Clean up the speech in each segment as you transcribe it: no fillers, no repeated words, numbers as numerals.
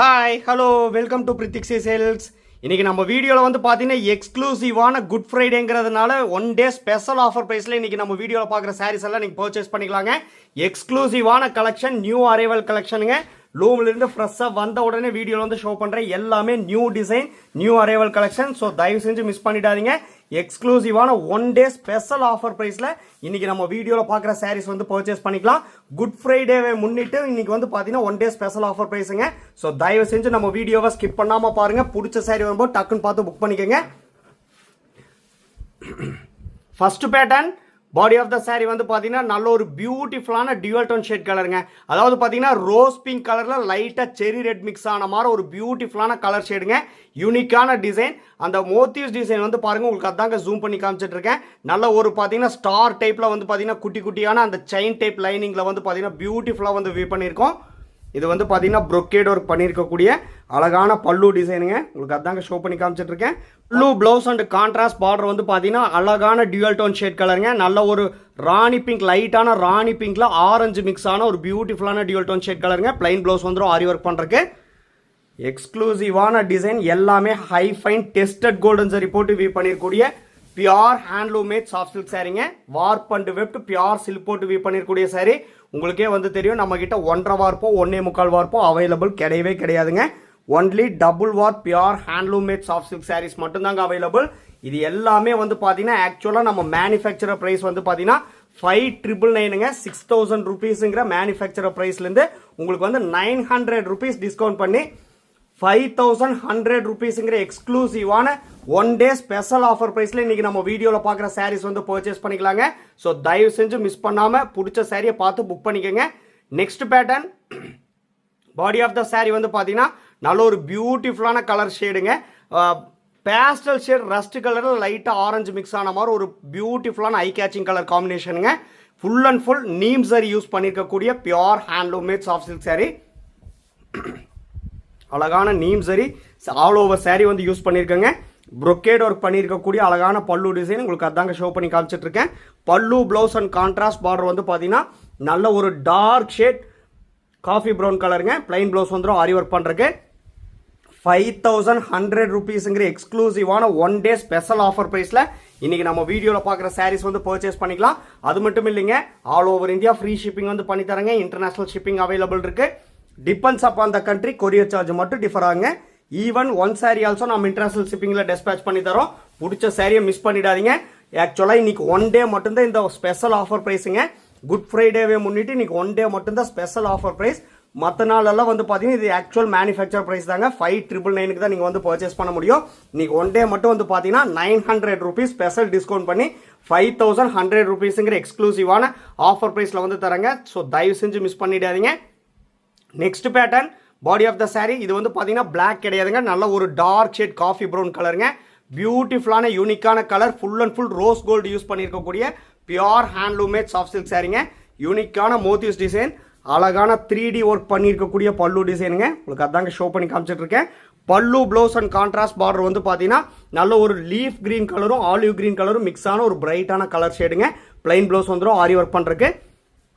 Hi hello welcome to Prithiksi sales. இன்றைக்கி நம்ம வீடியோவில் வந்து பார்த்தீங்கன்னா எக்ஸ்க்ளூசிவான குட் ஃப்ரைடேங்கிறதுனால ஒன் டே ஸ்பெஷல் ஆஃபர் ப்ரைஸில் இன்றைக்கி நம்ம வீடியோவில் பார்க்குற சாரீஸ் எல்லாம் நீங்கள் பர்ச்சேஸ் பண்ணிக்கலாங்க. எக்ஸ்க்ளூசிவான கலெக்ஷன், நியூ அரைவல் கலெக்ஷனுங்க. லூம்லேருந்து ஃப்ரெஷ்ஷாக வந்த உடனே வீடியோவில் வந்து ஷோ பண்ணுறேன். எல்லாமே new design, new arrival collection. So தயவு செஞ்சு மிஸ் பண்ணிடாதீங்க. எக்ஸ்க்ளூசிவான ஒன் டே ஸ்பெஷல் ஆஃபர் ப்ரைஸில் இன்றைக்கி நம்ம வீடியோவில் பார்க்குற சாரீஸ் வந்து பர்ச்சேஸ் பண்ணிக்கலாம். குட் ஃப்ரைடேவை முன்னிட்டு இன்றைக்கி வந்து பார்த்தீங்கன்னா ஒன் டே ஸ்பெஷல் ஆஃபர் ப்ரைஸுங்க. ஸோ தயவு செஞ்சு நம்ம வீடியோவை ஸ்கிப் பண்ணாமல் பாருங்கள். பிடிச்ச சாரீ வரும்போது டக்குன்னு பார்த்து புக் பண்ணிக்கோங்க. First pattern body of the sari வந்து பார்த்தீங்கன்னா நல்ல ஒரு பியூட்டிஃபுல்லான டியூவல் டோன் ஷேட் கலருங்க. அதாவது பார்த்தீங்கன்னா ரோஸ் பிங்க் கலரில் லைட்டாக செரி ரெட் மிக்ஸ் ஆன மாதிரி ஒரு பியூட்டிஃபுல்லான கலர் ஷேடுங்க. யூனிக்கான டிசைன். அந்த மோட்டிவ்ஸ் டிசைன் வந்து பாருங்கள், உங்களுக்கு அதாங்க ஜூம் பண்ணி காமிச்சிட்டு இருக்கேன். நல்ல ஒரு பார்த்தீங்கன்னா ஸ்டார் டைப்பில் வந்து பார்த்தீங்கன்னா குட்டி குட்டியான அந்த செயின் டைப் லைனிங்கில் வந்து பார்த்தீங்கன்னா பியூட்டிஃபுல்லாக வந்து வியூ பண்ணியிருக்கோம். இது வந்து பார்த்தீங்கன்னா ப்ரொக்கேட் ஒர்க் பண்ணியிருக்கக்கூடிய அழகான பல்லு டிசைனுங்க. உங்களுக்கு அதாங்க ஷோ பண்ணி காமிச்சிட்டு இருக்கேன். பல்லு பிளவுஸ் அண்ட் கான்ட்ராஸ்ட் பார்டர் வந்து பார்த்தீங்கன்னா அழகான டியூவல் டோன் ஷேட் கலருங்க. நல்ல ஒரு ராணி பிங்க், லைட்டான ராணி பிங்க்ல ஆரஞ்சு மிக்ஸ் ஆன ஒரு பியூட்டிஃபுல்லான டியூவல் டோன் ஷேட் கலருங்க. பிளைன் பிளவுஸ் வந்துடும் ஆரி ஒர்க் பண்ணுறதுக்கு. எக்ஸ்க்ளூசிவான டிசைன், எல்லாமே high fine tested golden zari போட்டு வியூ பண்ணிருக்கூடிய pure handloom made soft silk சாரீங்க. Warp and weft pure silk போட்டு வியூ பண்ணிருக்கூடிய சாரி. உங்களுக்கே வந்து தெரியும், நம்ம கிட்ட 1.5 வார்ப்போ 1.25 வார்ப்போ அவைலபிள் கிடையவே கிடையாதுங்க. Only double warp pure handloom made soft silk sarees மட்டும்தாங்க அவைலபிள். இது எல்லாமே வந்து பார்த்தீங்கன்னா ஆக்சுவலாக நம்ம மேனுஃபேக்சரர் ப்ரைஸ் வந்து பார்த்தீங்கன்னா 5,999ங்க. 6,000 ருபீஸுங்கிற மேனுஃபேக்சரர் ப்ரைஸ்லேருந்து உங்களுக்கு வந்து 900 ருபீஸ் டிஸ்கவுண்ட் பண்ணி 5,100 ருபீஸுங்கிற எக்ஸ்க்ளூசிவான ஒன் டே ஸ்பெஷல் ஆஃபர் ப்ரைஸில் இன்றைக்கி நம்ம வீடியோவில் பார்க்குற சாரீஸ் வந்து பர்ச்சேஸ் பண்ணிக்கலாங்க. ஸோ தயவு செஞ்சு மிஸ் பண்ணாமல் பிடிச்ச சாரியை பார்த்து புக் பண்ணிக்கோங்க. Next pattern body of the sari வந்து பார்த்தீங்கன்னா நல்ல ஒரு பியூட்டிஃபுல்லான கலர் ஷேடுங்க. பேஸ்டல் ஷேட் ரஸ்ட் கலரில் லைட்டாக ஆரஞ்சு மிக்ஸ் ஆன மாதிரி ஒரு பியூட்டிஃபுல்லான ஐ கேச்சிங் கலர் காம்பினேஷனுங்க. ஃபுல் அண்ட் ஃபுல் நீம் சாரி யூஸ் பண்ணியிருக்கக்கூடிய pure handloom made soft silk sari. அழகான நீம் சரி ஆல் ஓவர் சாரி வந்து யூஸ் பண்ணியிருக்கேங்க. ப்ரொக்கேட் ஒர்க் பண்ணியிருக்கக்கூடிய அழகான பல்லு டிசைன் உங்களுக்கு அதாங்க ஷோ பண்ணி காமிச்சிட்டு இருக்கேன். பல்லு பிளவுஸ் அண்ட் கான்ட்ராஸ்ட் பார்டர் வந்து பார்த்தீங்கன்னா நல்ல ஒரு டார்க் ஷேட் காஃபி ப்ரௌன் கலருங்க. பிளைன் பிளவுஸ் வந்துடும் ஆரி ஒர்க் பண்ணுறதுக்கு. 5,100 ருபீஸுங்கிற எக்ஸ்க்ளூசிவான ஒன் டே ஸ்பெஷல் ஆஃபர் ப்ரைஸில் இன்றைக்கி நம்ம வீடியோவில் பார்க்குற சாரீஸ் வந்து பர்ச்சேஸ் பண்ணிக்கலாம். அது மட்டும் இல்லைங்க, all over India free shipping வந்து பண்ணித்தரங்க. இன்டர்நேஷனல் ஷிப்பிங் அவைலபிள் இருக்குது. Depends upon the country, courier charge மட்டும் டிஃபர் ஆகுங்க. ஈவன் ஒன் சாரி ஆல்சோ நம்ம இன்டர்நேஷனல் ஷிப்பிங்கில் டிஸ்பேச் பண்ணி தரோம். பிடிச்ச சாரியை மிஸ் பண்ணிடாதீங்க. ஆக்சுவலாக இன்னைக்கு ஒன் டே மட்டும்தான் இந்த ஸ்பெஷல் ஆஃபர் ப்ரைஸுங்க. குட் ஃப்ரைடேவே முன்னிட்டு இன்னைக்கு ஒன் டே மட்டும்தான் ஸ்பெஷல் ஆஃபர் ப்ரைஸ். மற்ற நாளெல்லாம் வந்து பார்த்தீங்கன்னா இது ஆக்சுவல் மேனுஃபேக்சர் ப்ரைஸ் தாங்க. 5,999க்கு தான் நீங்கள் வந்து பர்ச்சேஸ் பண்ண முடியும். இன்னைக்கு ஒன் டே மட்டும் வந்து பார்த்தீங்கன்னா 900 ருபீஸ் ஸ்பெஷல் டிஸ்கவுண்ட் பண்ணி 5,100 ருபீஸுங்கிற எக்ஸ்க்ளூசிவான ஆஃபர் ப்ரைஸில் வந்து தராங்க. ஸோ தயவு செஞ்சு மிஸ் பண்ணிடாதீங்க. Next pattern body of the sari. இது வந்து பார்த்தீங்கன்னா பிளாக் கிடையாதுங்க, நல்ல ஒரு டார்க் ஷேட் காஃபி ப்ரௌன் கலருங்க. பியூட்டிஃபுல்லான யூனிக்கான கலர், full and full rose gold use பண்ணியிருக்கக்கூடிய pure handloom made soft silk சாரிங்க. யூனிக்கான மோட்டிவ்ஸ் டிசைன், அழகான 3D ஒர்க் பண்ணியிருக்கக்கூடிய பல்லு டிசைனுங்க. உங்களுக்கு அதாங்க ஷோ பண்ணி காமிச்சிட்டு இருக்கேன். பல்லு பிளவுஸ் அண்ட் கான்ட்ராஸ்ட் பார்டர் வந்து பார்த்தீங்கன்னா நல்ல ஒரு லீஃப் கிரீன் கலரும் ஆலிவ் கிரீன் கலரும் மிக்ஸ் ஆன ஒரு பிரைட்டான கலர் ஷேடுங்க. பிளைன் பிளவுஸ் வந்துடும் ஆரி ஒர்க் பண்ணுறதுக்கு.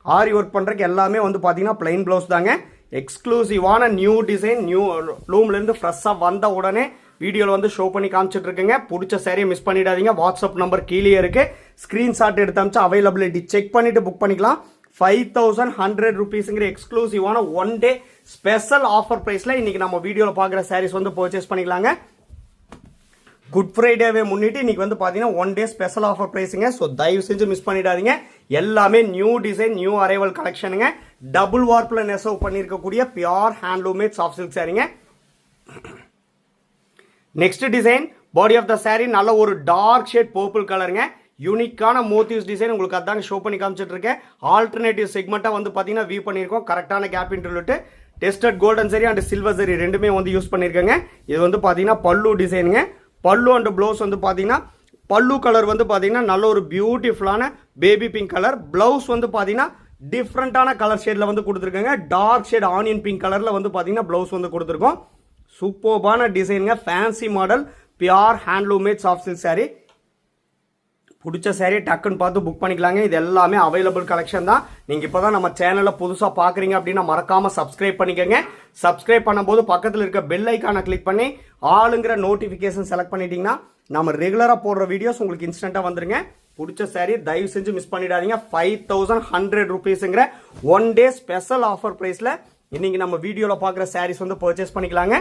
ஆரி ஒர்க் பண்ணுறதுக்கு எல்லாமே வந்து பார்த்தீங்கன்னா பிளைன் பிளவுஸ் தாங்க. எக்ஸ்க்ளூசிவான நியூ டிசைன், நியூ லூம்லேருந்து ஃப்ரெஷ்ஷாக வந்த உடனே வீடியோவில் வந்து ஷோ பண்ணி காமிச்சிட்டு இருக்கேங்க. பிடிச்ச சாரியை மிஸ் பண்ணிடாதீங்க. வாட்ஸ்அப் நம்பர் கீழே இருக்குது. ஸ்க்ரீன்ஷாட் எடுத்து அமிச்சு அவைலபிலிட்டி செக் பண்ணிவிட்டு புக் பண்ணிக்கலாம். 5,100 ருபீஸுங்கிற எக்ஸ்க்ளூசிவான ஒன் டே ஸ்பெஷல் ஆஃபர் ப்ரைஸில் இன்றைக்கி நம்ம வீடியோவில் பார்க்குற சாரீஸ் வந்து பர்ச்சேஸ் பண்ணிக்கலாங்க. குட் ஃப்ரைடேவே முன்னிட்டு இன்னைக்கு வந்து பார்த்தீங்கன்னா ஒன் டே ஸ்பெஷல் ஆஃபர் ப்ரைஸுங்க. ஸோ தயவு செஞ்சு மிஸ் பண்ணிடாதீங்க. எல்லாமே நியூ டிசைன், நியூ அரைவல் கலெக்ஷனுங்க. டபுள் வார்ப்பில் நெசவு பண்ணியிருக்கக்கூடிய pure handloom made soft silk சாரிங்க. Next design body of the sari நல்ல ஒரு டார்க் ஷேட் பர்பிள் கலருங்க. யூனிக்கான மோட்டிவ்ஸ் டிசைன் உங்களுக்கு அதாங்க ஷோ பண்ணி காமிச்சிட்டு இருக்கேன். ஆல்டர்னேட்டிவ் செக்மெண்ட்டாக வந்து பார்த்தீங்கன்னா வியூ பண்ணியிருக்கோம். கரெக்டான gap இன்டர்வியூட்டு tested golden zari and silver சரி ரெண்டுமே வந்து யூஸ் பண்ணியிருக்கேங்க. இது வந்து பார்த்தீங்கன்னா பல்லு டிசைனுங்க. பல்லு அண்ட் ப்ளவுஸ் வந்து பார்த்தீங்கன்னா பல்லு கலர் வந்து பார்த்தீங்கன்னா நல்ல ஒரு பியூட்டிஃபுல்லான பேபி பிங்க் கலர். ப்ளவுஸ் வந்து பார்த்தீங்கன்னா டிஃப்ரெண்ட்டான கலர் ஷேடில் வந்து கொடுத்துருக்காங்க. டார்க் ஷேட் ஆனியன் பிங்க் கலரில் வந்து பார்த்தீங்கன்னா ப்ளவுஸ் வந்து கொடுத்துருக்கோம். சூப்பர்பான டிசைனுங்க. Fancy model pure handloom made soft silk sari. பிடிச்ச saree டக்குன்னு பார்த்து புக் பண்ணிக்கலாங்க. இது எல்லாமே அவைலபிள் கலெக்ஷன் தான். நீங்கள் இப்போ தான் நம்ம சேனலில் புதுசாக பார்க்குறீங்க அப்படின்னா மறக்காமல் சப்ஸ்கிரைப் பண்ணிக்கோங்க. சப்ஸ்கிரைப் பண்ணும்போது பக்கத்தில் இருக்க பெல் ஐக்கானை கிளிக் பண்ணி ஆளுங்கிற நோட்டிஃபிகேஷன் செலக்ட் பண்ணிட்டீங்கன்னா நம்ம ரெகுலராக போடுற வீடியோஸ் உங்களுக்கு இன்ஸ்டண்ட்டாக வந்துருங்க. பிடிச்ச saree தயவு செஞ்சு மிஸ் பண்ணிடாதீங்க. 5100 rupeesங்கிற 1 day ஸ்பெஷல் ஆஃபர் ப்ரைஸில் இன்னைக்கு நம்ம வீடியோவில் பார்க்குற sarees வந்து பர்ச்சேஸ் பண்ணிக்கலாங்க.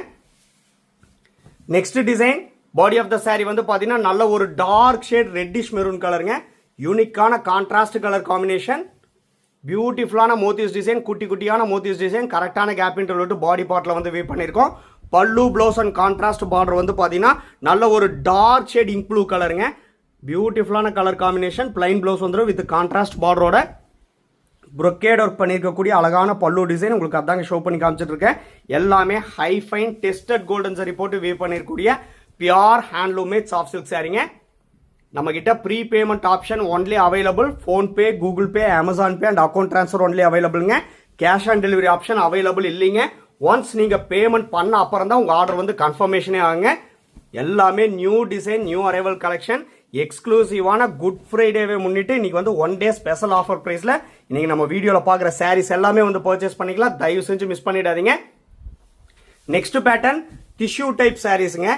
Next design body of the saree வந்து பார்த்தீங்கன்னா நல்ல ஒரு டார்க் ஷேட் ரெட்டிஷ் மெரூன் கலருங்க. யூனிக்கான கான்ட்ராஸ்ட் கலர் காம்பினேஷன், பியூட்டிஃபுல்லான மோத்திஸ் டிசைன், குட்டி குட்டியான மோத்திஸ் டிசைன், கரெக்டான கேப் இன்டர்வல் பாடி பார்ட்டில் வந்து வீவ் பண்ணியிருக்கோம். பல்லு ப்ளவுஸ் அண்ட் கான்ட்ராஸ்ட் பார்டர் வந்து பார்த்தீங்கன்னா நல்ல ஒரு டார்க் ஷேட் இங்க் ப்ளூ கலருங்க. பியூட்டிஃபுல்லான கலர் காம்பினேஷன், பிளைன் ப்ளவுஸ் வந்துடும் வித் கான்ட்ராஸ்ட் பார்டரோட ப்ரொக்கேட் ஒர்க் பண்ணியிருக்கக்கூடிய அழகான பல்லு டிசைன் உங்களுக்கு அதாங்க ஷோ பண்ணி காமிச்சிட்டு இருக்கேன். எல்லாமே high fine tested golden zari போட்டு வீவ் பண்ணிருக்கக்கூடிய pure handloom made soft silk சாரீங்க. நம்ம கிட்ட pre payment option only available. PhonePe, Google Pay, Amazon Pay and account transfer only அவைலபிள்ங்க. Cash on delivery option available இல்லைங்க. ஒன்ஸ் நீங்க பேமெண்ட் பண்ண அப்புறம் தான் உங்க ஆர்டர் வந்து கன்ஃபர்மேஷனே ஆகுங்க. எல்லாமே new design, new arrival collection, எக்ஸ்க்ளூசிவான குட் ஃப்ரைடேவை முன்னிட்டு இன்னைக்கு வந்து 1 day ஸ்பெஷல் ஆஃபர் பிரைஸ்ல இன்னைக்கு நம்ம வீடியோவில் பார்க்குற சாரீஸ் எல்லாமே வந்து பர்ச்சேஸ் பண்ணிக்கலாம். தயவு செஞ்சு மிஸ் பண்ணிடாதீங்க. நெக்ஸ்ட் பேட்டர்ன் டிஷ்யூ டைப் சாரீஸ்ங்க.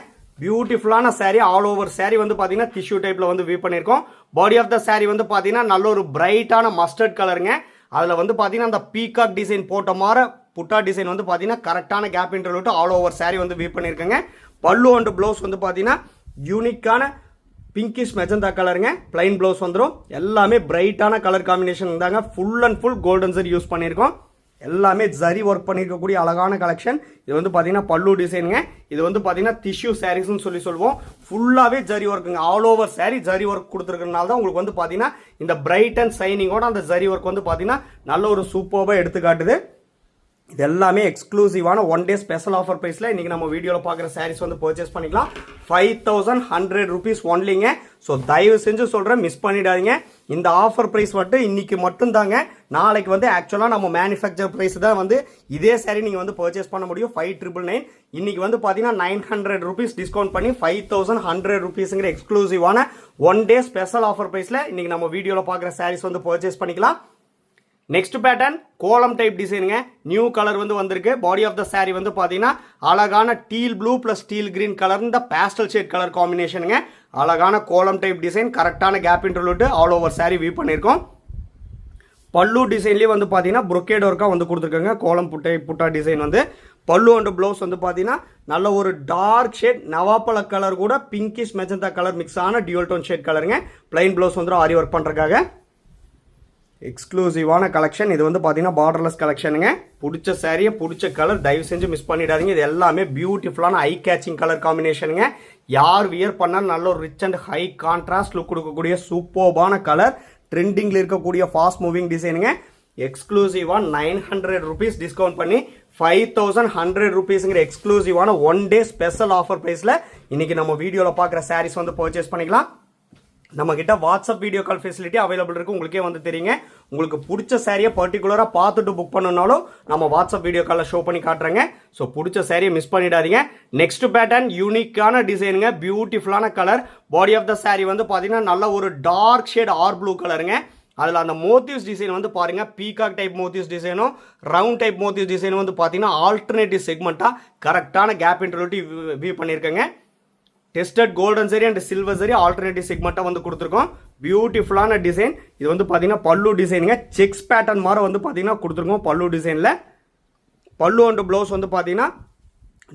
பியூட்டிஃபுல்லான saree, ஆல் ஓவர் saree வந்து பார்த்தீங்கன்னா டிஷ்யூ டைப்ல வந்து வீவ் பண்ணியிருக்கோம். பாடி ஆஃப் த saree வந்து பார்த்தீங்கன்னா நல்ல ஒரு பிரைட்டான மஸ்டர்ட் கலருங்க. அதில் வந்து பார்த்தீங்கன்னா அந்த பீகாக் டிசைன் போட்ட மாதிரி புட்டா டிசைன் வந்து பார்த்தீங்கன்னா கரெக்டான gap interview all over saree வந்து வீவ் பண்ணியிருக்கேங்க. பல்லு அண்ட் ப்ளவுஸ் வந்து பார்த்தீங்கன்னா யூனிக்கான பிங்கிஷ் மெஜந்தா கலருங்க. பிளைன் ப்ளவுஸ் வந்துடும். எல்லாமே பிரைட்டான கலர் காம்பினேஷன் தாங்க. Full and full golden zari use பண்ணியிருக்கோம். எல்லாமே ஜரி ஒர்க் பண்ணியிருக்கக்கூடிய அழகான கலெக்ஷன். இது வந்து பார்த்தீங்கன்னா பல்லு டிசைனுங்க. இது வந்து பார்த்தீங்கன்னா டிஷ்யூ சாரீஸ்னு சொல்லி சொல்லுவோம். ஃபுல்லாகவே ஜரி ஒர்க்குங்க. All over saree zari work கொடுத்துருக்கனால தான் உங்களுக்கு வந்து பார்த்தீங்கன்னா இந்த பிரைட் அண்ட் சைனிங்கோட அந்த ஜரி ஒர்க் வந்து பார்த்தீங்கன்னா நல்ல ஒரு சூப்பராக எடுத்துக்காட்டுது. இது எல்லாமே எக்ஸ்க்ளூசிவான 1 day ஸ்பெஷல் ஆஃபர் ப்ரைஸில் இன்றைக்கி நம்ம வீடியோவில் பார்க்குற சாரீஸ் வந்து பர்ச்சேஸ் பண்ணிக்கலாம். 5100 rupees ஒன்லிங்க. ஸோ தயவு செஞ்சு சொல்கிறேன், மிஸ் பண்ணிடாதீங்க. இந்த ஆஃபர் ப்ரைஸ் மட்டும் இன்னைக்கு மட்டும்தாங்க. நாளைக்கு வந்து ஆக்சுவலாக நம்ம மேனுஃபேக்சர் ப்ரைஸ் தான் வந்து இதே சாரீ நீங்கள் வந்து பர்ச்சேஸ் பண்ண முடியும் 5999. இன்னைக்கு வந்து பார்த்தீங்கன்னா 900 rupees டிஸ்கவுண்ட் பண்ணி 5100 rupeesங்கிற எக்ஸ்க்ளூசிவான 1 day ஸ்பெஷல் ஆஃபர் ப்ரைஸில் இன்னைக்கு நம்ம வீடியோவில் பார்க்குற சாரீஸ் வந்து பர்ச்சேஸ் பண்ணிக்கலாம். நெக்ஸ்ட் பேட்டர்ன் கோலம் டைப் டிசைனுங்க. நியூ கலர் வந்து வந்திருக்கு. பாடி ஆஃப் த saree வந்து பார்த்தீங்கன்னா அழகான teal blue plus teal green colour, இந்த பேஸ்டல் ஷேட் கலர் காம்பினேஷனுங்க. அழகான கோலம் டைப் டிசைன், கரெக்டான gap interview all over saree weave பண்ணியிருக்கோம். பல்லு டிசைன்லேயே வந்து பார்த்தீங்கன்னா ப்ரொக்கேட் ஒர்க்காக வந்து கொடுத்துருக்காங்க. கோலம் புட்டா டிசைன் வந்து பல்லு அண்ட் ப்ளவுஸ் வந்து பார்த்தீங்கன்னா நல்ல ஒரு டார்க் ஷேட் நவாப்பழ கலர் கூட பிங்கிஷ் மெஜந்தா கலர் மிக்ஸ் ஆன டியூல் டோன் ஷேட் கலருங்க. பிளைன் ப்ளவுஸ் வந்து ஆரி ஒர்க் பண்ணுறதுக்காக எக்ஸ்க்ளூசிவான கலெக்ஷன். இது வந்து பார்த்தீங்கன்னா பார்டர்லெஸ் கலெக்ஷனுங்க. பிடிச்ச சாரியை பிடிச்ச கலர் தயவு செஞ்சு மிஸ் பண்ணிடாதீங்க. இது எல்லாமே பியூட்டிஃபுல்லான ஐ கேச்சிங் கலர் காம்பினேஷனுங்க. யார் வியர் பண்ணாலும் நல்ல ஒரு rich and high contrast look கொடுக்கக்கூடிய சூப்பர்பான கலர். ட்ரெண்டிங்கில் இருக்கக்கூடிய ஃபாஸ்ட் மூவிங் டிசைனுங்க. எக்ஸ்க்ளூசிவாக 900 rupees டிஸ்கவுண்ட் பண்ணி 5100 rupeesங்கிற எக்ஸ்க்ளூசிவான 1 day ஸ்பெஷல் ஆஃபர் ப்ரைஸில் இன்னைக்கு நம்ம வீடியோவில் பார்க்குற சாரீஸ் வந்து பர்ச்சேஸ் பண்ணிக்கலாம். நம்ம கிட்ட WhatsApp video call facility available இருக்கு. உங்களுக்கே வந்து தெரியுங்க. உங்களுக்கு பிடிச்ச சாரியை பர்டிகுலராக பார்த்துட்டு புக் பண்ணணும்னாலும் நம்ம வாட்ஸ்அப் வீடியோ காலில் ஷோ பண்ணி காட்டுறேங்க. ஸோ பிடிச்ச சாரியை மிஸ் பண்ணிடாதீங்க. நெக்ஸ்ட் பேட்டர்ன் யூனிக்கான டிசைனுங்க. பியூட்டிஃபுல்லான colour. Body of the saree வந்து பார்த்தீங்கன்னா நல்ல ஒரு டார்க் ஷேட் ஆர் ப்ளூ கலருங்க. அதில் அந்த மோத்திவ்ஸ் டிசைன் வந்து பாருங்க, பீகாக் டைப் மோத்திவ்ஸ் டிசைனும் ரவுண்ட் டைப் மோத்திவ்ஸ் டிசைனும் வந்து பார்த்தீங்கன்னா ஆல்டர்னேட்டிவ் செக்மெண்ட்டாக கரெக்டான கேப் இன்டர்வியூ வியூ பண்ணியிருக்கேங்க. Tested golden zari and silver zari alternative செக்மெண்ட்டாக வந்து கொடுத்துருக்கோம். பியூட்டிஃபுல்லான டிசைன். இது வந்து பார்த்தீங்கன்னா பல்லு டிசைனுங்க. செக்ஸ் பேட்டர்ன் மாதிரி வந்து பார்த்தீங்கன்னா கொடுத்துருக்கோம் பல்லு டிசைனில். பல்லு அண்ட் ப்ளவுஸ் வந்து பார்த்தீங்கன்னா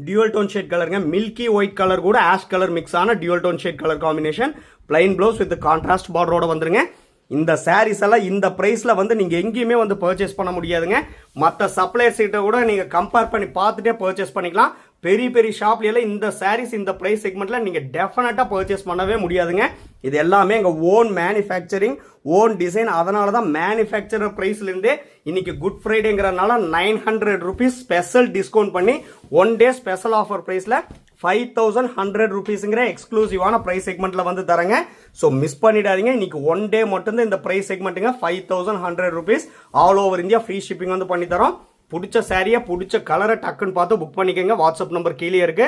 டியூவல் டோன் ஷேட் கலருங்க. மில்கி ஒயிட் கலர் கூட ஆஷ் கலர் மிக்ஸ் ஆன dual tone shade colour combination. Plain blouse with contrast பார்டரோட வந்துருங்க. இந்த சாரீஸ் எல்லாம் இந்த பிரைஸ்ல வந்து நீங்க எங்கேயுமே வந்து பர்ச்சேஸ் பண்ண முடியாதுங்க. மற்ற சப்ளையர்ஸ் கிட்ட கூட நீங்க கம்பேர் பண்ணி பார்த்துட்டே பர்ச்சேஸ் பண்ணிக்கலாம். பெரிய பெரிய ஷாப்ல எல்லாம் இந்த சாரீஸ் இந்த பிரைஸ் செக்மெண்ட்ல நீங்க டெஃபினட்டா பர்ச்சேஸ் பண்ணவே முடியாதுங்க. இது எல்லாமே எங்க ஓன் மேனுஃபேக்சரிங், ஓன் டிசைன். அதனால தான் மேனுஃபேக்சரர் பிரைஸ்ல இருந்தே இன்னைக்கு குட் ஃப்ரைடேங்கிறனால 900 rupees ஸ்பெஷல் டிஸ்கவுண்ட் பண்ணி 1 day ஸ்பெஷல் ஆஃபர் பிரைஸ்ல 5100 rupeesங்கிற எக்ஸ்க்ளூசிவான பிரைஸ் செக்மெண்ட்ல வந்து தரங்க. ஸோ மிஸ் பண்ணிடாதீங்க. இன்னைக்கு 1 day மட்டும்தான் இந்த பிரைஸ் செக்மெண்ட்டுங்க. 5100 rupees all over India free shipping வந்து பண்ணி தரோம். பிடிச்ச சாரியை பிடிச்ச கலரை டக்குன்னு பார்த்து புக் பண்ணிக்கோங்க. வாட்ஸ்அப் நம்பர் கீழே இருக்கு.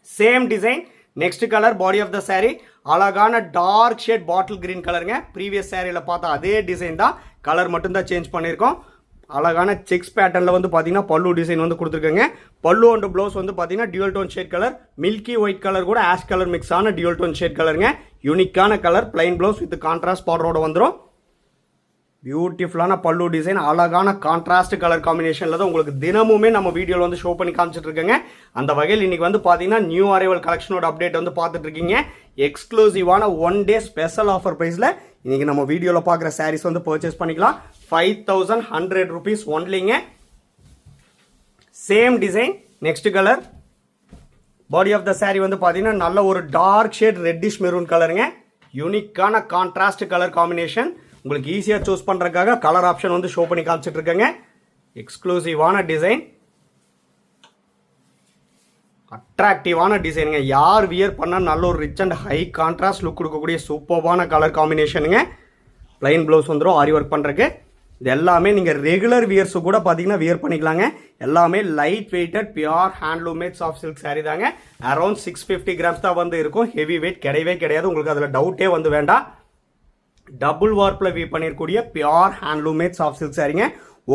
Same design next colour body of the saree அழகான டார்க் ஷேட் பாட்டில் கிரீன் கலருங்க. ப்ரீவியஸ் சாரியில் பார்த்தா அதே டிசைன் தான், கலர் மட்டும்தான் சேஞ்ச் பண்ணியிருக்கோம். அழகான செக்ஸ் பேட்டர்னில் வந்து பார்த்தீங்கன்னா பல்லு டிசைன் வந்து கொடுத்துருக்கேங்க. பல்லு அண்ட் ப்ளவுஸ் வந்து பார்த்தீங்கன்னா dual tone shade colour, milky white colour கூட ஆஷ் கலர் மிக்ஸ் ஆன டியூல் டோன் ஷேட் கலருங்க. யூனிக்கான colour, plain blouse with contrast பார்டரோட வந்துடும். பியூட்டிஃபுல்லான பல்லு டிசைன், அழகான கான்ட்ராஸ்ட் கலர் காம்பினேஷனில் தான் உங்களுக்கு தினமுமே நம்ம வீடியோவில் வந்து ஷோ பண்ணி காமிச்சிட்டு இருக்கேங்க. அந்த வகையில் இன்னைக்கு வந்து பார்த்தீங்கன்னா நியூ அரைவல் கலெக்ஷனோட அப்டேட் வந்து பார்த்துட்டு இருக்கீங்க. எக்ஸ்க்ளூசிவான 1 day ஸ்பெஷல் ஆஃபர் ப்ரைஸில் இன்னைக்கு நம்ம வீடியோவில் பார்க்குற சாரீஸ் வந்து பர்ச்சேஸ் பண்ணிக்கலாம். 5100 rupees ஒன்லிங்க. Same design, next colour. Body of the saree வந்து பார்த்தீங்கன்னா நல்ல ஒரு டார்க் ஷேட் ரெட்டிஷ் மெரூன் கலருங்க. யூனிக்கான கான்ட்ராஸ்ட் கலர் காம்பினேஷன். உங்களுக்கு ஈஸியாக சூஸ் பண்ணுறதுக்காக கலர் ஆப்ஷன் வந்து ஷோ பண்ணி காமிச்சிட்டு இருக்கேங்க. எக்ஸ்க்ளூசிவான டிசைன், அட்ராக்டிவான டிசைனுங்க. யார் வியர் பண்ணால் நல்ல ஒரு rich and high contrast look கொடுக்கக்கூடிய சூப்பர்வான கலர் காம்பினேஷனுங்க. பிளைன் ப்ளவுஸ் வந்துடும் ஆரி ஒர்க் பண்ணுறதுக்கு. இது எல்லாமே நீங்கள் ரெகுலர் வியர்ஸு கூட பார்த்தீங்கன்னா வியர் பண்ணிக்கலாங்க. எல்லாமே light weighted pure handloom made soft silk saree தாங்க. அரௌண்ட் 650 grams தான் வந்து இருக்கும். ஹெவி வெயிட் கிடையவே கிடையாது, உங்களுக்கு அதில் டவுட்டே வந்து வேண்டாம். டபுள் வார்ப்பில் வீவ் பண்ணியிருக்கூடிய pure handloom made soft silk சாரீங்க.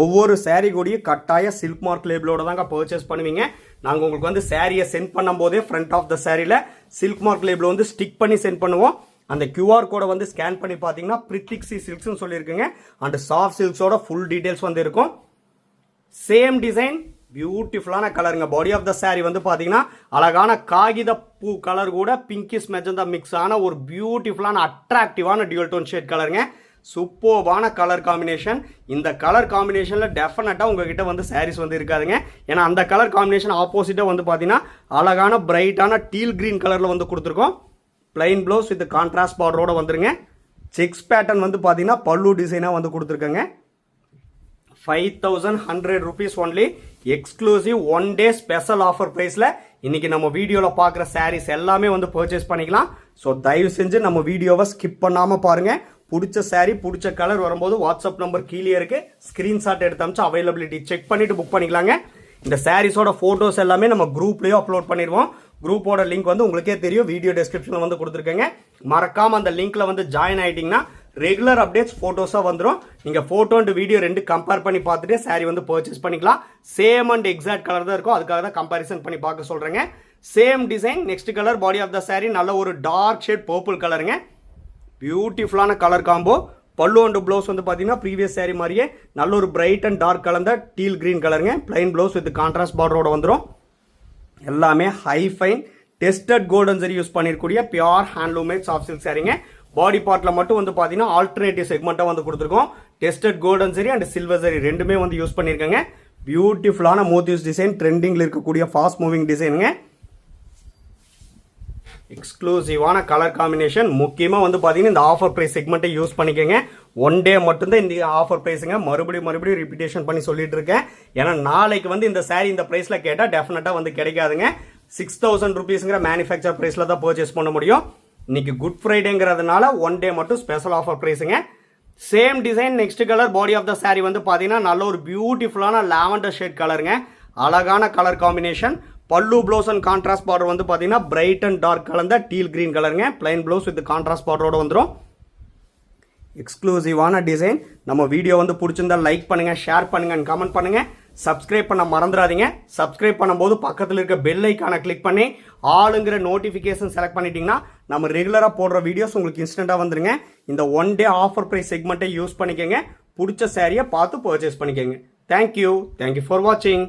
ஒவ்வொரு சாரீ கூடிய கட்டாய சில்க் மார்க் லேபிளோட தாங்க பர்ச்சேஸ் பண்ணுவீங்க. நாங்கள் உங்களுக்கு வந்து சாரியை சென்ட் பண்ணும் போதே ஃப்ரண்ட் ஆஃப் த சாரியில் சில்க் மார்க் லேபிள் வந்து ஸ்டிக் பண்ணி சென்ட் பண்ணுவோம். அந்த QR கோடை வந்து ஸ்கேன் பண்ணி பார்த்தீங்கன்னா பிரித்திக்ஸி சில்க்ஸ்னு சொல்லியிருக்குங்க. அண்ட் சாஃப்ட் சில்க்ஸோட ஃபுல் டீடைல்ஸ் வந்து இருக்கும். சேம் டிசைன், பியூட்டிஃபுல்லான கலருங்க. பாடி ஆஃப் த saree வந்து பார்த்தீங்கன்னா அழகான காகித பூ கலர் கூட பிங்கிஷ் மெஜந்தா மிக்ஸ் ஆன ஒரு பியூட்டிஃபுல்லான அட்ராக்டிவான டியூல் டோன் ஷேட் கலருங்க. சூப்பர்வான கலர் காம்பினேஷன். இந்த கலர் காம்பினேஷனில் டெஃபினட்டாக உங்ககிட்ட வந்து சாரீஸ் வந்து இருக்காதுங்க. ஏன்னா அந்த கலர் காம்பினேஷன் ஆப்போசிட்டாக வந்து பார்த்தீங்கன்னா அழகான பிரைட்டான டீல் கிரீன் கலரில் வந்து கொடுத்துருக்கோம். பிளைன் ப்ளவுஸ் வித் கான்ட்ராஸ்ட் பார்டரோட வந்துருங்க. செக்ஸ் பேட்டர்ன் வந்து பார்த்தீங்கன்னா பல்லு டிசைனாக வந்து கொடுத்துருக்கேங்க. 5100 rupees only. Exclusive 1 day special offer ப்ரைஸில் இன்னைக்கு நம்ம வீடியோவில் பார்க்குற சாரீஸ் எல்லாமே வந்து பர்ச்சேஸ் பண்ணிக்கலாம். ஸோ தயவு செஞ்சு நம்ம வீடியோவை ஸ்கிப் பண்ணாமல் பாருங்கள். பிடிச்ச சாரீ பிடிச்ச கலர் வரும்போது வாட்ஸ்அப் நம்பர் கீழே இருக்குது, ஸ்க்ரீன்ஷாட் எடுத்து அமிச்சு அவைலபிலிட்டி செக் பண்ணிவிட்டு புக் பண்ணிக்கலாங்க. இந்த சாரீஸோட ஃபோட்டோஸ் எல்லாமே நம்ம குரூப்லேயே அப்லோட் பண்ணிடுவோம். குரூப்போட லிங்க் வந்து உங்களுக்கே தெரியும், வீடியோ டெஸ்கிரிப்ஷனில் வந்து கொடுத்துருக்கேங்க. மறக்காமல் அந்த லிங்க்கில் வந்து ஜாயின் ஆகிட்டிங்கன்னா ரெகுலர் அப்டேட்ஸ் ஃபோட்டோஸாக வந்துடும். நீங்கள் ஃபோட்டோ அண்ட் வீடியோ ரெண்டு கம்பேர் பண்ணி பார்த்துட்டு சாரீ வந்து பர்ச்சேஸ் பண்ணிக்கலாம். சேம் அண்ட் எக்ஸாக்ட் கலர் தான் இருக்கும், அதுக்காக தான் கம்பேரிசன் பண்ணி பார்க்க சொல்கிறேங்க. Same design, next colour. Body of the saree நல்ல ஒரு டார்க் ஷேட் பர்பிள் கலருங்க. பியூட்டிஃபுல்லான colour combo. Pallu and blouse வந்து பார்த்தீங்கன்னா ப்ரீவியஸ் saree மாதிரியே நல்ல ஒரு பிரைட் அண்ட் டார்க் கலந்த டீல் கிரீன் கலருங்க. பிளைன் ப்ளவுஸ் வித் கான்ட்ராஸ்ட் பார்டரோட வந்துடும். எல்லாமே high fine tested golden zari use பண்ணிருக்கூடிய pure handloom made soft silk சாரீங்க. பாடி பார்ட்ல மட்டும் வந்து பார்த்தீங்கன்னா ஆல்டர்னேட்டிவ் செக்மெண்ட்டாக வந்து கொடுத்துருக்கோம். Tested golden zari and silver zari ரெண்டுமே வந்து யூஸ் பண்ணியிருக்காங்க. பியூட்டிஃபுல்லான மோட்டிவ்ஸ் டிசைன், ட்ரெண்டிங்கில் இருக்கக்கூடிய ஃபாஸ்ட் மூவிங் டிசைனுங்க. எக்ஸ்க்ளூசிவான கலர் காம்பினேஷன். முக்கியமாக வந்து பார்த்தீங்கன்னா இந்த ஆஃபர் ப்ரைஸ் செக்மெண்ட்டை யூஸ் பண்ணிக்கோங்க. 1 day மட்டும்தான் இந்த ஆஃபர் ப்ரைஸுங்க. மறுபடியும் ரிப்பீட்டேஷன் பண்ணி சொல்லிட்டு இருக்கேன். ஏன்னா நாளைக்கு வந்து இந்த saree இந்த ப்ரைஸில் கேட்டால் டெஃபினட்டாக வந்து கிடைக்காதுங்க. 6000 rupeesங்கிற மேனுஃபேக்சர் ப்ரைஸில் தான் பர்ச்சேஸ் பண்ண முடியும். இன்னைக்கு குட் ஃப்ரைடேங்கிறதுனால 1 day மட்டும் ஸ்பெஷல் ஆஃபர் ப்ரைஸுங்க. Same design, next colour. Body of the saree வந்து பார்த்தீங்கன்னா நல்ல ஒரு பியூட்டிஃபுல்லான லாவெண்டர் ஷேட் கலருங்க. அழகான கலர் காம்பினேஷன். பல்லு ப்ளவுஸ் அண்ட் கான்ட்ராஸ்ட் பார்டர் வந்து பார்த்தீங்கன்னா பிரைட் அண்ட் டார்க் கலந்த டீல் கிரீன் கலருங்க. பிளைன் ப்ளவுஸ் வித் கான்ட்ராஸ்ட் பார்டரோட வந்துடும். எக்ஸ்க்ளூசிவான டிசைன். நம்ம வீடியோ வந்து பிடிச்சிருந்தா லைக் பண்ணுங்க, ஷேர் பண்ணுங்க அண்ட் கமெண்ட் பண்ணுங்க. சப்ஸ்கிரைப் பண்ண மறந்துடாதீங்க. சப்ஸ்கிரைப் பண்ணும்போது பக்கத்தில் இருக்க பெல் ஐக்கானை கிளிக் பண்ணி ஆளுங்கிற நோட்டிஃபிகேஷன் செலக்ட் பண்ணிட்டீங்கன்னா நம்ம ரெகுலராக போடுற வீடியோஸ் உங்களுக்கு இன்ஸ்டன்ட்டாக வந்துருங்க. இந்த 1 day ஆஃபர் ப்ரைஸ் செக்மெண்ட்டை யூஸ் பண்ணிக்கோங்க. பிடிச்ச சாரியை பார்த்து பர்ச்சேஸ் பண்ணிக்கோங்க. தேங்க்யூ ஃபார் வாட்சிங்.